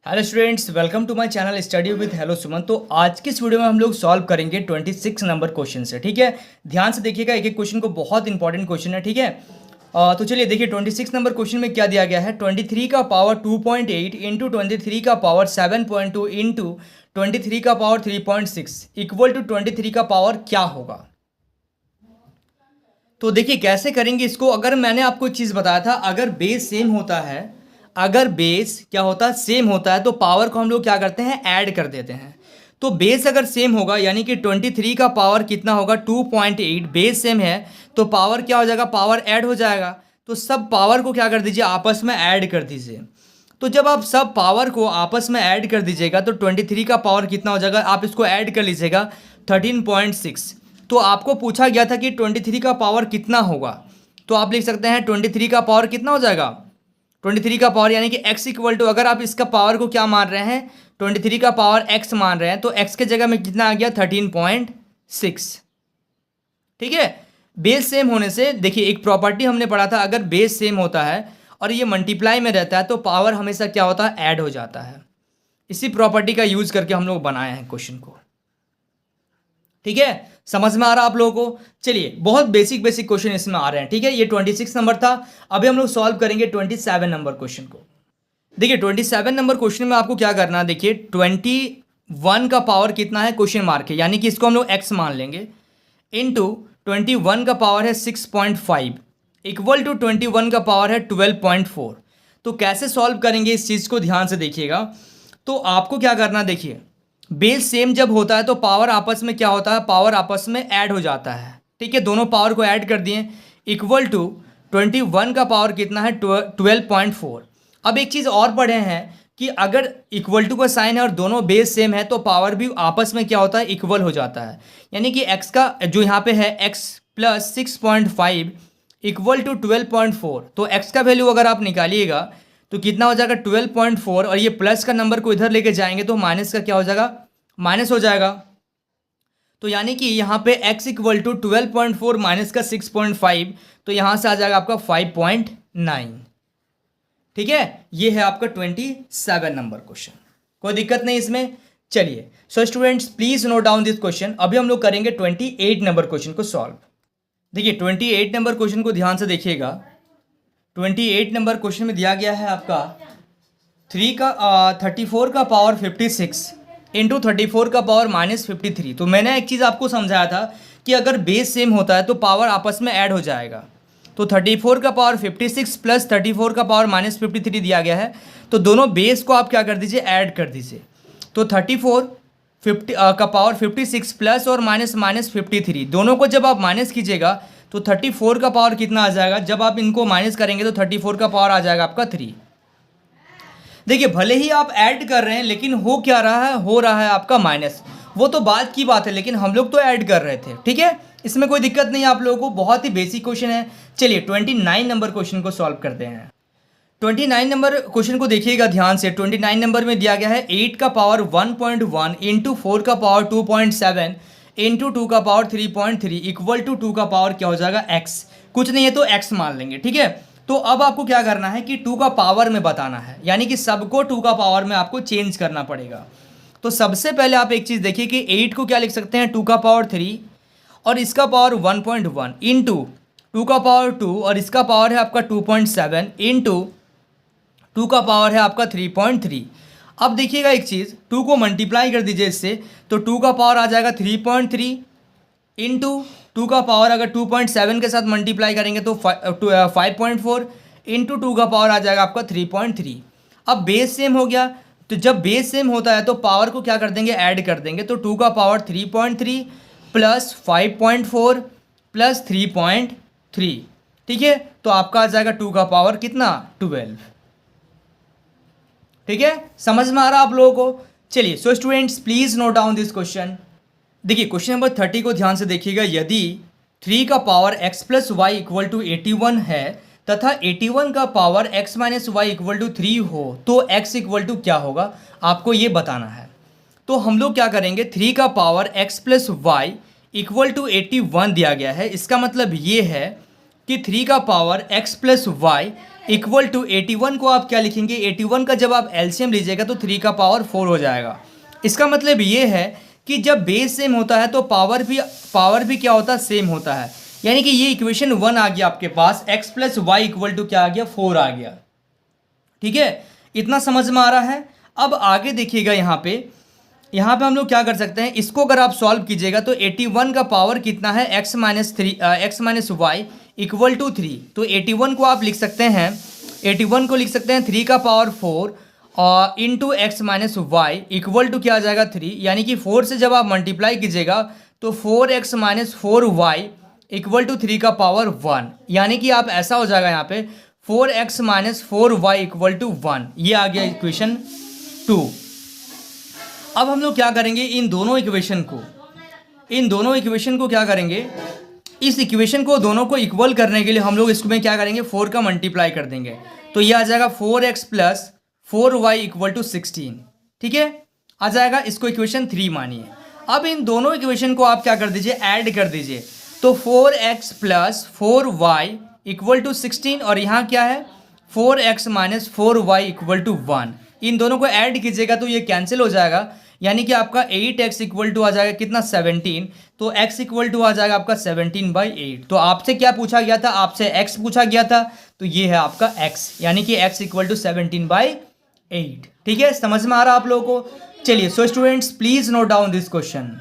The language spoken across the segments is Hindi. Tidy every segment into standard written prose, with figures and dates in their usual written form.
Hello students, welcome to my channel study with hello Suman. तो आज की इस वीडियो में हम लोग सॉल्व करेंगे 26 नंबर क्वेश्चन से। ठीक है, ध्यान से देखिएगा, एक एक क्वेश्चन को, बहुत इंपॉर्टेंट क्वेश्चन है। ठीक है, तो चलिए देखिए 26 नंबर क्वेश्चन में क्या दिया गया है। 23 का पावर 2.8 इंटू 23 का पावर 7.2 इंटू 23 का पावर 3.6 इक्वल टू 23 का पावर क्या होगा। तो देखिए कैसे करेंगे इसको। अगर मैंने आपको एक चीज़ बताया था, अगर बेस सेम होता है, अगर बेस क्या होता है, सेम होता है, तो पावर को हम लोग क्या करते हैं, ऐड कर देते हैं। तो बेस अगर सेम होगा यानी कि 23 का पावर कितना होगा 2.8, बेस सेम है तो पावर क्या हो जाएगा, पावर ऐड हो जाएगा। तो सब पावर को क्या कर दीजिए, आपस में ऐड कर दीजिए। तो जब आप सब पावर को आपस में ऐड कर दीजिएगा तो 23 का पावर कितना हो जाएगा, आप इसको ऐड कर लीजिएगा 13.6। तो आपको पूछा गया था कि 23 का पावर कितना होगा, तो आप लिख सकते हैं 23 का पावर कितना हो जाएगा, 23 का पावर यानी कि x इक्वल टू, अगर आप इसका पावर को क्या मान रहे हैं, 23 का पावर x मान रहे हैं, तो x के जगह में कितना आ गया 13.6। ठीक है, बेस सेम होने से देखिए एक प्रॉपर्टी हमने पढ़ा था, अगर बेस सेम होता है और ये मल्टीप्लाई में रहता है तो पावर हमेशा क्या होता है, ऐड हो जाता है। इसी प्रॉपर्टी का यूज करके हम लोग बनाए हैं क्वेश्चन को। ठीक है, समझ में आ रहा आप लोगों को। चलिए बहुत बेसिक क्वेश्चन इसमें आ रहे हैं। ठीक है, ये 26 नंबर था। अभी हम लोग सॉल्व करेंगे 27 नंबर क्वेश्चन को। देखिए 27 नंबर क्वेश्चन में आपको क्या करना है, देखिए 21 का पावर कितना है, क्वेश्चन मार्क है, यानी कि इसको हम लोग x मान लेंगे, इनटू 21 का पावर है 6.5 इक्वल टू 21 का पावर है 12.4। तो कैसे सॉल्व करेंगे इस चीज़ को ध्यान से देखिएगा। तो आपको क्या करना, देखिए बेस सेम जब होता है तो पावर आपस में क्या होता है, पावर आपस में ऐड हो जाता है। ठीक है, दोनों पावर को ऐड कर दिए, इक्वल टू 21 का पावर कितना है 12.4। अब एक चीज़ और पढ़े हैं कि अगर इक्वल टू का साइन है और दोनों बेस सेम है तो पावर भी आपस में क्या होता है, इक्वल हो जाता है। यानी कि x का जो यहाँ पे है x प्लस 6.5 इक्वल टू 12.4, तो x का वैल्यू अगर आप निकालिएगा तो कितना हो जाएगा 12.4, और ये प्लस का नंबर को इधर लेके जाएंगे तो माइनस का क्या हो जाएगा, माइनस हो जाएगा। तो यानी कि यहाँ पे x इक्वल टू 12.4 माइनस का 6.5, तो यहाँ से आ जाएगा आपका 5.9। ठीक है, ये है आपका 27 नंबर क्वेश्चन, कोई दिक्कत नहीं इसमें। चलिए so students please note down this question. अभी हम लोग करेंगे 28 नंबर क्वेश्चन को सॉल्व। देखिए 28 नंबर क्वेश्चन को ध्यान से देखिएगा। 28 नंबर क्वेश्चन में दिया गया है आपका 34 का पावर 56 इंटू 34 का पावर माइनस 53। तो मैंने एक चीज़ आपको समझाया था कि अगर बेस सेम होता है तो पावर आपस में ऐड हो जाएगा। तो 34 का पावर 56 प्लस 34 का पावर माइनस 53 दिया गया है, तो दोनों बेस को आप क्या कर दीजिए, ऐड कर दीजिए। तो 50 का पावर 56 प्लस और माइनस 53, दोनों को जब आप माइनस कीजिएगा तो 34 का पावर कितना आ जाएगा, जब आप इनको माइनस करेंगे तो 34 का पावर आ जाएगा आपका 3। देखिए भले ही आप ऐड कर रहे हैं लेकिन हो क्या रहा है, हो रहा है आपका माइनस। वो तो बात की बात है, लेकिन हम लोग तो ऐड कर रहे थे। ठीक है, इसमें कोई दिक्कत नहीं है आप लोगों को, बहुत ही बेसिक क्वेश्चन है। चलिए 29 नंबर क्वेश्चन को सॉल्व करते हैं। 29 नंबर क्वेश्चन को देखिएगा ध्यान से। 29 नंबर में दिया गया है 8 का पावर 1.1 इंटू 4 का पावर 2.7 इंटू 2 का पावर 3.3 इक्वल टू 2 का पावर क्या हो जाएगा, x। कुछ नहीं है तो x मान लेंगे। ठीक है, तो अब आपको क्या करना है कि 2 का पावर में बताना है, यानी कि सबको 2 का पावर में आपको चेंज करना पड़ेगा। तो सबसे पहले आप एक चीज़ देखिए कि 8 को क्या लिख सकते हैं 2 का पावर 3 और इसका पावर 1.1 इंटू 2 का पावर 2 और इसका पावर है आपका 2.7 इंटू 2 का पावर है आपका 3.3। अब देखिएगा एक चीज़, 2 को मल्टीप्लाई कर दीजिए इससे, तो 2 का पावर आ जाएगा 3.3 इंटू 2 का पावर अगर 2.7 के साथ मल्टीप्लाई करेंगे तो 5.4 इंटू 2 का पावर आ जाएगा आपका 3.3। अब बेस सेम हो गया, तो जब बेस सेम होता है तो पावर को क्या कर देंगे, ऐड कर देंगे। तो 2 का पावर 3.3 प्लस 5.4 प्लस 3.3। ठीक है, तो आपका आ जाएगा 2 का पावर कितना, 12। ठीक है, समझ में आ रहा आप लोगों को। चलिए so students please note down this question. देखिए क्वेश्चन नंबर 30 को ध्यान से देखिएगा। यदि 3 का power x plus y equal to 81 है तथा 81 का power x minus y equal to 3 हो तो x इक्वल टू क्या होगा, आपको ये बताना है। तो हम लोग क्या करेंगे, 3 का power x plus y equal to 81 दिया गया है, इसका मतलब ये है कि 3 का power x plus y equal to 81 को आप क्या लिखेंगे, 81 का जब आप एलसीएम लीजिएगा तो 3 का पावर 4 हो जाएगा। इसका मतलब ये है कि जब बेस सेम होता है तो पावर भी क्या होता है, सेम होता है। यानी कि ये इक्वेशन 1 आ गया आपके पास, x plus y equal to क्या आ गया, 4 आ गया। ठीक है, इतना समझ में आ रहा है। अब आगे देखिएगा, यहाँ पे हम लोग क्या कर सकते हैं, इसको अगर आप सॉल्व कीजिएगा तो 81 का पावर कितना है, x minus y equal to 3। तो 81 को आप लिख सकते हैं, 81 को लिख सकते हैं 3 का पावर 4 और into x minus y equal to क्या आ जाएगा 3। यानी कि 4 से जब आप मल्टीप्लाई कीजिएगा तो 4x minus 4y equal to 3 का पावर 1। यानी कि आप ऐसा हो जाएगा यहाँ पे 4x minus 4y equal to 1। ये आ गया इक्वेशन 2। अब हम लोग क्या करेंगे, इन दोनों इक्वेशन को क्या करेंगे, इस इक्वेशन को दोनों को इक्वल करने के लिए हम लोग इसमें क्या करेंगे, 4 का मल्टीप्लाई कर देंगे। तो ये आ जाएगा 4x plus 4y equal to 16। ठीक है, आ जाएगा, इसको इक्वेशन 3 मानिए। अब इन दोनों इक्वेशन को आप क्या कर दीजिए, ऐड कर दीजिए। तो 4x plus 4y equal to 16 और यहाँ क्या है 4x minus 4y equal to 1। इन दोनों को ऐड कीजिएगा तो ये कैंसिल हो जाएगा। यानी कि आपका 8x इक्वल टू आ जाएगा कितना, 17। तो x इक्वल टू आ जाएगा आपका 17/8। तो आपसे क्या पूछा गया था, आपसे x पूछा गया था, तो ये है आपका x, यानी कि x इक्वल टू 17/8। ठीक है, समझ में आ रहा आप लोगों को। चलिए, so students please note down this question.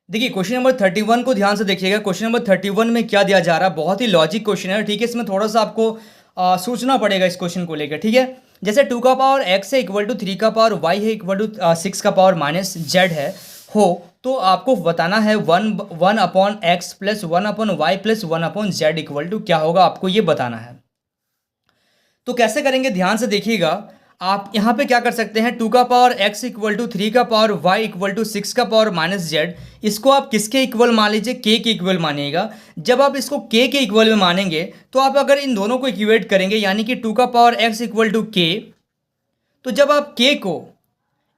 देखिए क्वेश्चन नंबर 31 को ध्यान से देखिएगा। क्वेश्चन नंबर 31 में क्या दिया जा रहा है, बहुत ही लॉजिक क्वेश्चन है। ठीक है, इसमें थोड़ा सा आपको सोचना पड़ेगा इस क्वेश्चन को लेकर। ठीक है, जैसे 2 का पावर x है इक्वल टू 3 का पावर y है इक्वल टू 6 का पावर माइनस z है तो आपको बताना है 1 upon x plus 1 upon y plus 1 upon z equal to क्या होगा, आपको ये बताना है। तो कैसे करेंगे, ध्यान से देखिएगा। आप यहाँ पे क्या कर सकते हैं, 2 का पावर x इक्वल टू 3 का पावर y इक्वल टू 6 का पावर माइनस z, इसको आप किसके इक्वल मान लीजिए, k के इक्वल मानिएगा। जब आप इसको k के इक्वल में मानेंगे तो आप अगर इन दोनों को इक्वेट करेंगे, यानी कि 2 का power x equal to k, तो जब आप k को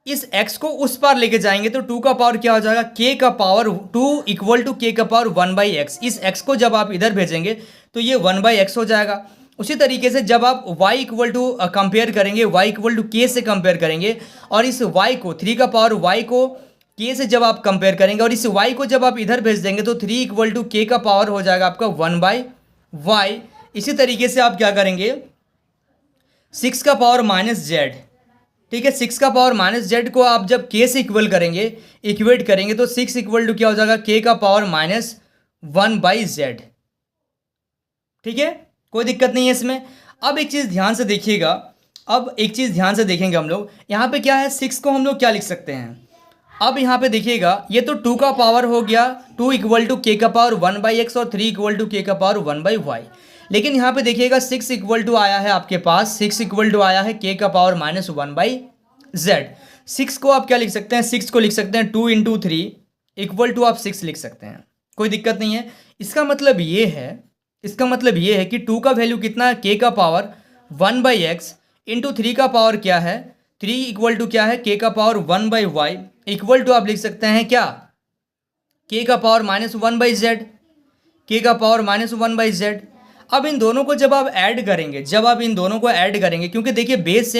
इस x को उस पार लेके जाएंगे तो 2 का पावर क्या हो जाएगा, k का पावर 2 इक्वल टू k का पावर 1/x। इस x को जब आप इधर भेजेंगे तो ये 1/x हो जाएगा। उसी तरीके से जब आप y इक्वल टू कंपेयर करेंगे, y इक्वल टू k से कंपेयर करेंगे, और इस y को 3 का पावर y को k से जब आप कंपेयर करेंगे और इस y को जब आप इधर भेज देंगे तो 3 इक्वल टू k का पावर हो जाएगा आपका 1/y। इसी तरीके से आप क्या करेंगे, 6 का पावर माइनस जेड, ठीक है, 6 का पावर माइनस जेड को आप जब k से इक्वेट करेंगे तो 6 इक्वल टू क्या हो जाएगा, k का पावर माइनस 1/z। ठीक है, कोई दिक्कत नहीं है इसमें। अब एक चीज़ ध्यान से देखिएगा, देखेंगे हम लोग यहाँ पे क्या है, 6 को हम लोग क्या लिख सकते हैं। अब यहाँ पे देखिएगा, ये तो 2 का पावर हो गया, 2 इक्वल टू k का पावर 1/x और 3 इक्वल टू k का पावर 1/y। लेकिन यहाँ पे देखिएगा 6 इक्वल टू आया है आपके पास, 6 इक्वल टू आया है k का पावर माइनस 1/z। 6 को आप क्या लिख सकते हैं, 6 को लिख सकते हैं 2 इंटू 3 इक्वल टू आप 6 लिख सकते हैं, कोई दिक्कत नहीं है। इसका मतलब ये है कि 2 का वैल्यू कितना है, k का पावर 1/x इंटू 3 का पावर क्या है, 3 इक्वल टू क्या है, k का पावर 1/y इक्वल टू आप लिख सकते हैं क्या, k का पावर माइनस 1/z, k का पावर माइनस 1/z। अब इन दोनों को जब आप ऐड करेंगे, क्योंकि देखिए बेस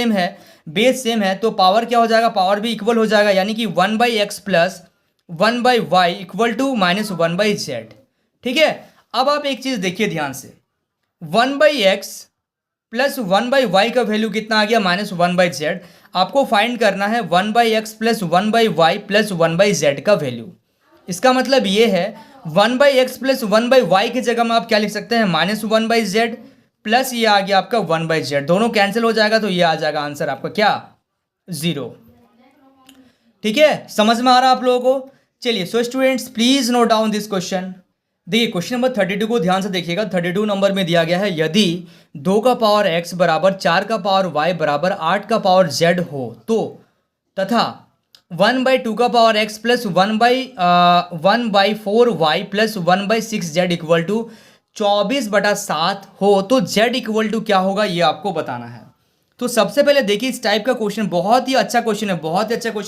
सेम है तो पावर क्या हो जाएगा, पावर भी इक्वल हो जाएगा, यानी कि 1/x plus 1/y equal to minus 1/z। ठीक है, अब आप एक चीज़ देखिए ध्यान से, 1/x प्लस 1/y का वैल्यू कितना आ गया, माइनस 1/z। आपको फाइंड करना है 1/x plus 1/y plus 1/z का वैल्यू। इसका मतलब ये है 1/x प्लस 1/y की जगह में आप क्या लिख सकते हैं, माइनस 1/z प्लस ये आ गया आपका 1/z, दोनों कैंसिल हो जाएगा तो ये आ जाएगा आंसर आपका क्या, 0। ठीक है, समझ में आ रहा है आप लोगों को। चलिए, so students please note down this question. देखिए क्वेश्चन नंबर 32 को ध्यान से देखिएगा। 32 नंबर में दिया गया है, यदि 2 का पावर x बराबर 4 का पावर y बराबर 8 का पावर z हो तो, तथा 1/2 का power x plus 1/4y plus 1/6z equal to 24/7 हो तो z इक्वल टू क्या होगा, ये आपको बताना है। तो सबसे पहले देखिए, इस टाइप का क्वेश्चन बहुत ही अच्छा क्वेश्चन है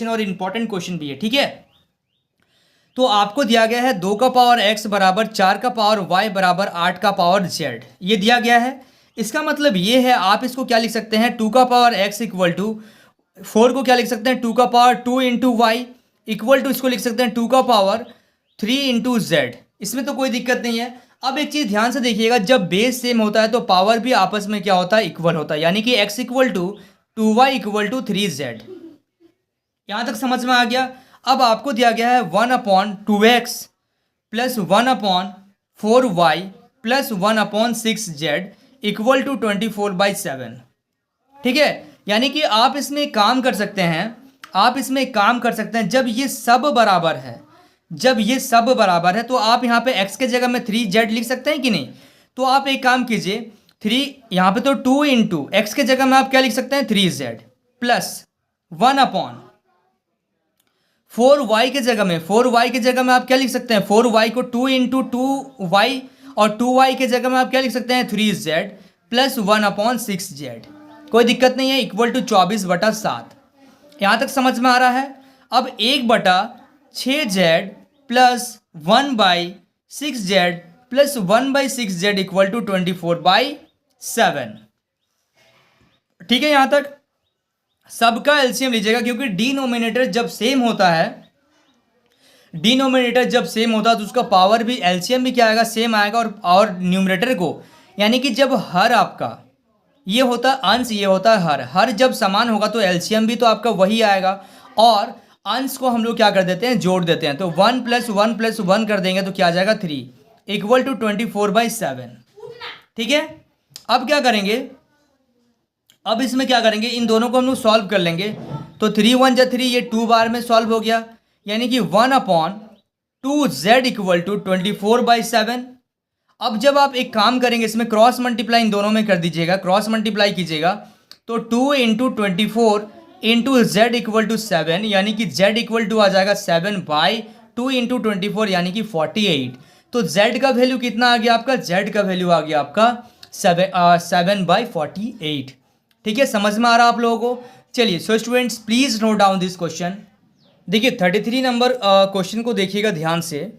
और इंपॉर्टेंट क्वेश्चन भी है। ठीक है, तो आपको दिया गया है 2 का पावर x बराबर 4 का पावर y बराबर 8 का पावर z, ये दिया गया है। इसका मतलब ये है, आप इसको क्या लिख सकते हैं, 2 का पावर x इक्वल टू 4 को क्या लिख सकते हैं, 2 का power 2 into y equal to इसको लिख सकते हैं 2 का पावर 3 इंटू जेड। इसमें तो कोई दिक्कत नहीं है। अब एक चीज़ ध्यान से देखिएगा, जब बेस सेम होता है तो पावर भी आपस में क्या होता है, इक्वल होता है, यानी कि x equal to 2y equal to 3z। यहाँ तक समझ में आ गया। अब आपको दिया गया है 1/2x plus 1/4y plus 1/6z equal to 24/7। ठीक है, यानी कि आप इसमें एक काम कर सकते हैं, आप इसमें एक काम कर सकते हैं, जब ये सब बराबर है, जब ये सब बराबर है तो आप यहाँ पे x के जगह में 3z लिख सकते हैं कि नहीं। तो आप एक काम कीजिए, 3 यहाँ पे तो 2 इंटू एक्स के जगह में आप क्या लिख सकते हैं, 3z प्लस 1/4y के जगह में, 4y के जगह में आप क्या लिख सकते हैं, 4y को 2 इंटू 2y और 2y के जगह में आप क्या लिख सकते हैं, 3z प्लस 1/6z। कोई दिक्कत नहीं है, इक्वल टू 24/7। यहाँ तक समझ में आ रहा है। अब 1/6z plus 1/6z plus 1/6z equal to 24/7। ठीक है, यहाँ तक सबका एलसीएम लीजिएगा, क्योंकि डिनोमिनेटर जब सेम होता है, डिनोमिनेटर जब सेम होता है तो उसका पावर भी, एलसीएम भी क्या आएगा, सेम आएगा। और न्यूमरेटर को, यानी कि जब हर आपका ये होता है अंश, ये होता है हर जब समान होगा तो एलसीएम भी तो आपका वही आएगा। और अंश को हम लोग क्या कर देते हैं, जोड़ देते हैं, तो 1 + 1 + 1 कर देंगे तो क्या आ जाएगा, 3 इक्वल टू 24/7। ठीक है, अब क्या करेंगे, अब इसमें क्या करेंगे, इन दोनों को हम लोग सॉल्व कर लेंगे। तो 3 × 1 = 3, ये 2 बार में सॉल्व हो गया, यानी कि 1/2z इक्वल टू 24/7। अब जब आप एक काम करेंगे, इसमें क्रॉस मल्टीप्लाई इन दोनों में कर दीजिएगा, क्रॉस मल्टीप्लाई कीजिएगा, तो 2 into 24 into z equal to 7, यानी कि z इक्वल टू आ जाएगा 7/2 इंटू 24, यानी कि 48। तो z का वैल्यू कितना आ गया आपका, z का वैल्यू आ गया आपका 7/48। ठीक है, समझ में आ रहा आप लोगों को। चलिए, so students please note down this question. देखिए 33 नंबर क्वेश्चन को देखिएगा ध्यान से।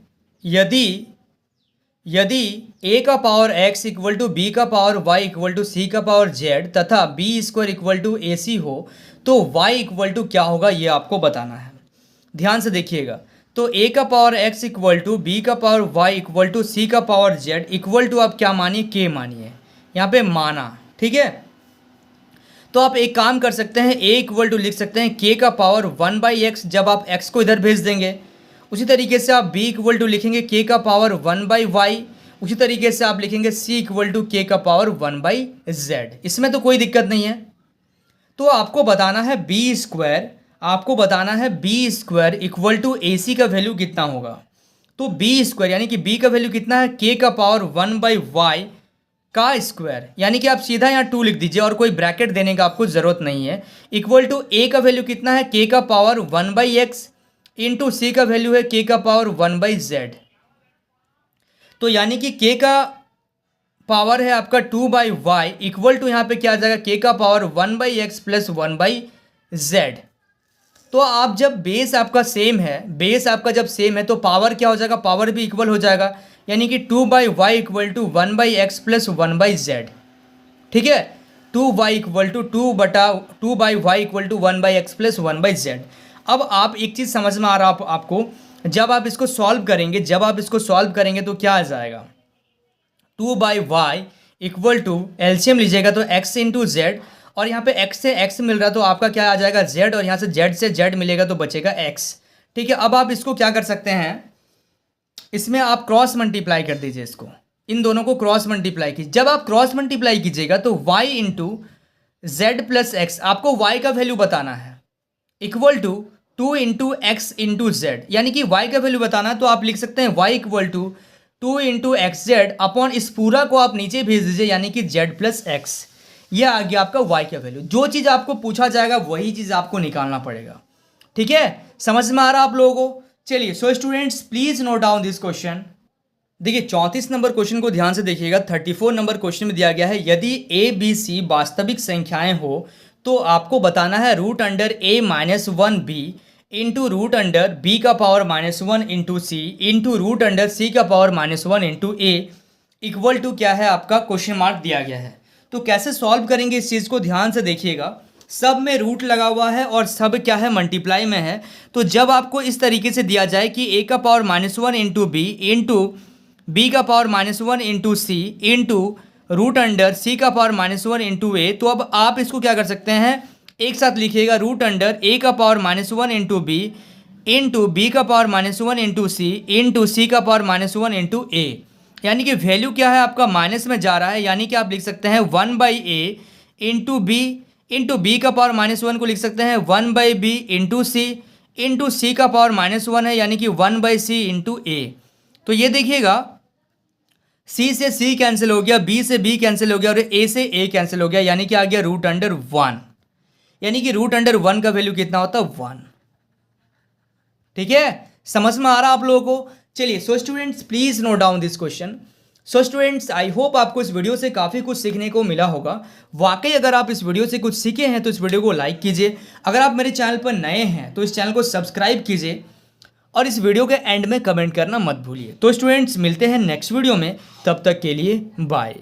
यदि a का power x equal to b का power y equal to c का पावर z तथा b² इक्वल टू ac हो, तो y इक्वल टू क्या होगा, ये आपको बताना है। ध्यान से देखिएगा, तो a का power x equal to b का power y equal to c का पावर z इक्वल टू आप क्या मानिए, k मानिए, यहाँ पे माना। ठीक है, तो आप एक काम कर सकते हैं, a इक्वल टू लिख सकते हैं k का पावर 1/x, जब आप x को इधर भेज देंगे। उसी तरीके से आप b इक्वल टू लिखेंगे k का पावर 1/y, उसी तरीके से आप लिखेंगे c इक्वल टू k का पावर 1/z। इसमें तो कोई दिक्कत नहीं है। तो आपको बताना है b², आपको बताना है b² इक्वल टू ac का वैल्यू कितना होगा। तो b² यानी कि b का वैल्यू कितना है, k का पावर 1/y का स्क्वायर, यानी कि आप सीधा यहाँ 2 लिख दीजिए और कोई ब्रैकेट देने का आपको ज़रूरत नहीं है। इक्वल टू a का वैल्यू कितना है, k का पावर 1/x इंटू c का वैल्यू है k का पावर 1/z। तो यानी कि k का पावर है आपका 2/y इक्वल टू यहाँ पे क्या आ जाएगा, k का पावर 1/x प्लस 1/z। तो आप जब बेस आपका सेम है, बेस आपका जब सेम है तो पावर क्या हो जाएगा, पावर भी इक्वल हो जाएगा, यानी कि 2/y equal to 1/x plus 1/z। ठीक है, 2y equal to 2/y equal to 1/x plus 1/z। अब आप एक चीज़ समझ में आ रहा आपको, जब आप इसको सॉल्व करेंगे, जब आप इसको सॉल्व करेंगे तो क्या आ जाएगा, 2/y इक्वल टू एलसीएम लीजिएगा तो x इंटू जेड, और यहाँ पे x से x मिल रहा है तो आपका क्या आ जाएगा z, और यहाँ से z से z मिलेगा तो बचेगा x। ठीक है, अब आप इसको क्या कर सकते हैं, इसमें आप क्रॉस मल्टीप्लाई कर दीजिए, इसको इन दोनों को क्रॉस मल्टीप्लाई कीजिए। जब आप क्रॉस मल्टीप्लाई कीजिएगा तो y into z plus x, आपको y का वैल्यू बताना है, equal to 2 into x into z, यानी कि y का वैल्यू बताना है। तो आप लिख सकते हैं y equal to 2 into x z upon इस पूरा को आप नीचे भेज दीजिए, यानी कि z प्लस एक्स। यह आ गया आपका y का वैल्यू। जो चीज़ आपको पूछा जाएगा वही चीज़ आपको निकालना पड़ेगा। ठीक है, समझ में आ रहा आप लोगों को। चलिए, so students please note down this question. देखिए 34 नंबर क्वेश्चन को ध्यान से देखिएगा। 34 नंबर क्वेश्चन में दिया गया है, यदि a b c वास्तविक संख्याएं हो तो आपको बताना है √a-1b इंटू √b का power -1 into c into √c का power -1 into a equal to क्या है आपका, क्वेश्चन मार्क दिया गया है। तो कैसे सॉल्व करेंगे इस चीज़ को ध्यान से देखिएगा। सब में रूट लगा हुआ है और सब क्या है, मल्टीप्लाई में है। तो जब आपको इस तरीके से दिया जाए कि a का पावर -1 इंटू बी इंटू बी का power -1 into c into root under c का पावर -1 इंटू ए, तो अब आप इसको क्या कर सकते हैं, एक साथ लिखिएगा, रूट अंडर a का पावर -1 इंटू बी का पावर -1 इंटू सी का पावर -1 इंटू ए। यानी कि वैल्यू क्या है आपका माइनस में जा रहा है, यानी कि आप लिख सकते हैं 1/a इंटू बी का पावर -1 को लिख सकते हैं 1/b इंटू सी का पावर -1 है, यानी कि 1/c इंटू ए। तो ये देखिएगा, c से c कैंसिल हो गया, b से b कैंसिल हो गया और a से a कैंसिल हो गया, यानी कि आ गया √1। यानी कि √1 का वैल्यू कितना होता है, 1। ठीक है, समझ में आ रहा आप लोगों को। चलिए, so students please note down this question. So students, I hope आपको इस वीडियो से काफ़ी कुछ सीखने को मिला होगा। वाकई अगर आप इस वीडियो से कुछ सीखे हैं तो इस वीडियो को लाइक कीजिए। अगर आप मेरे चैनल पर नए हैं तो इस चैनल को सब्सक्राइब कीजिए और इस वीडियो के एंड में कमेंट करना मत भूलिए। तो स्टूडेंट्स, मिलते हैं नेक्स्ट वीडियो में, तब तक के लिए बाय।